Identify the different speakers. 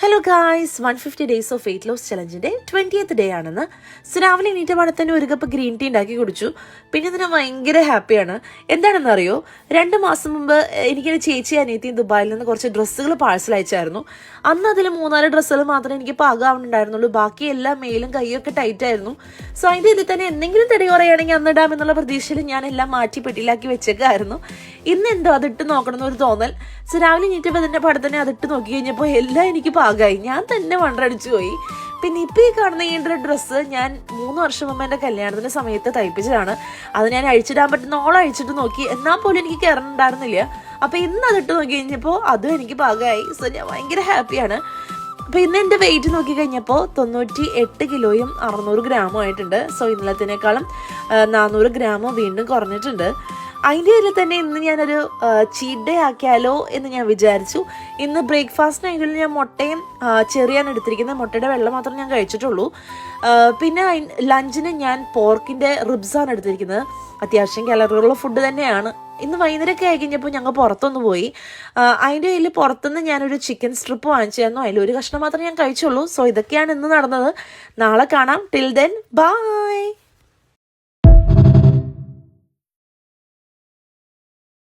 Speaker 1: Hello guys 150 days of weight loss ചലഞ്ചിൻ്റെ 20th day ആണെന്ന്. So രാവിലെ എണീറ്റ പാടെ തന്നെ ഒരു കപ്പ് ഗ്രീൻ ടീ ഉണ്ടാക്കി കുടിച്ചു. പിന്നെ ഇതിന് ഭയങ്കര ഹാപ്പിയാണ്. എന്താണെന്ന് അറിയോ, 2 മാസം മുമ്പ് എനിക്കൊരു ചേച്ചി അനിയത്തി ദുബായിൽ നിന്ന് കുറച്ച് ഡ്രസ്സുകൾ പാഴ്സൽ അയച്ചായിരുന്നു. അന്ന് അതിൽ 3-4 ഡ്രസ്സുകൾ മാത്രമേ എനിക്ക് പാകാവുന്നുണ്ടായിരുന്നുള്ളൂ. ബാക്കി എല്ലാം മെയിലും കൈയൊക്കെ ടൈറ്റ് ആയിരുന്നു. സോ അതിൻ്റെ ഇതിൽ തന്നെ എന്തെങ്കിലും തെടി കുറയുകയാണെങ്കിൽ അന്ന് ഇടാം എന്നുള്ള പ്രതീക്ഷയിൽ ഞാൻ എല്ലാം മാറ്റി പെട്ടിയിലാക്കി വെച്ചേക്കായിരുന്നു. ഇന്ന് എന്തോ അതിട്ട് നോക്കണമെന്നൊരു തോന്നൽ. സോ രാവിലെ എണീറ്റപ്പോൾ അതിൻ്റെ പാടെ തന്നെ അതിട്ട് നോക്കി കഴിഞ്ഞപ്പോൾ എല്ലാം എനിക്ക് പാകമായി. ഞാൻ തന്നെ വണ്ടടിച്ചു പോയി. പിന്നെ ഇപ്പം ഈ കാണുന്ന ഈ ഡ്രസ്സ് ഞാൻ 3 വർഷം മുമ്പ് എൻ്റെ കല്യാണത്തിൻ്റെ സമയത്ത് തയ്പ്പിച്ചതാണ്. അത് ഞാൻ അഴിച്ചിടാൻ പറ്റുന്നോളം അഴിച്ചിട്ട് നോക്കി, എന്നാൽ പോലും എനിക്ക് കയറുന്നുണ്ടായിരുന്നില്ല. അപ്പോൾ ഇന്ന് അതിട്ട് നോക്കി കഴിഞ്ഞപ്പോൾ അതും എനിക്ക് പാകമായി. സോ ഞാൻ ഭയങ്കര ഹാപ്പിയാണ്. അപ്പോൾ ഇന്ന് എൻ്റെ വെയിറ്റ് നോക്കി കഴിഞ്ഞപ്പോൾ 98 കിലോയും 600 ഗ്രാമും ആയിട്ടുണ്ട്. സോ ഇന്നലത്തിനേക്കാളും 400 ഗ്രാമോ വീണ്ടും കുറഞ്ഞിട്ടുണ്ട്. അതിൻ്റെ പേരിൽ തന്നെ ഇന്ന് ഞാനൊരു ചീറ്റ് ഡേ ആക്കിയാലോ എന്ന് ഞാൻ വിചാരിച്ചു. ഇന്ന് ബ്രേക്ക്ഫാസ്റ്റിനായിട്ട് ഞാൻ മുട്ടയും ചെറിയാണ് എടുത്തിരിക്കുന്നത്. മുട്ടയുടെ വെള്ളം മാത്രം ഞാൻ കഴിച്ചിട്ടുള്ളൂ. പിന്നെ ലഞ്ചിന് ഞാൻ പോർക്കിൻ്റെ റിബ്സാണ് എടുത്തിരിക്കുന്നത്. അത്യാവശ്യം കാലറികളുള്ള ഫുഡ് തന്നെയാണ്. ഇന്ന് വൈകുന്നേരമൊക്കെ ആയി കഴിഞ്ഞപ്പോൾ ഞങ്ങൾ പുറത്തൊന്ന് പോയി. അതിൻ്റെ കയ്യിൽ പുറത്തുനിന്ന് ഞാനൊരു ചിക്കൻ സ്ട്രിപ്പ് വാങ്ങിച്ചായിരുന്നു. അതിലൊരു കഷ്ണം മാത്രമേ ഞാൻ കഴിച്ചുള്ളൂ. സോ ഇതൊക്കെയാണ് ഇന്ന് നടന്നത്. നാളെ കാണാം. Till then bye.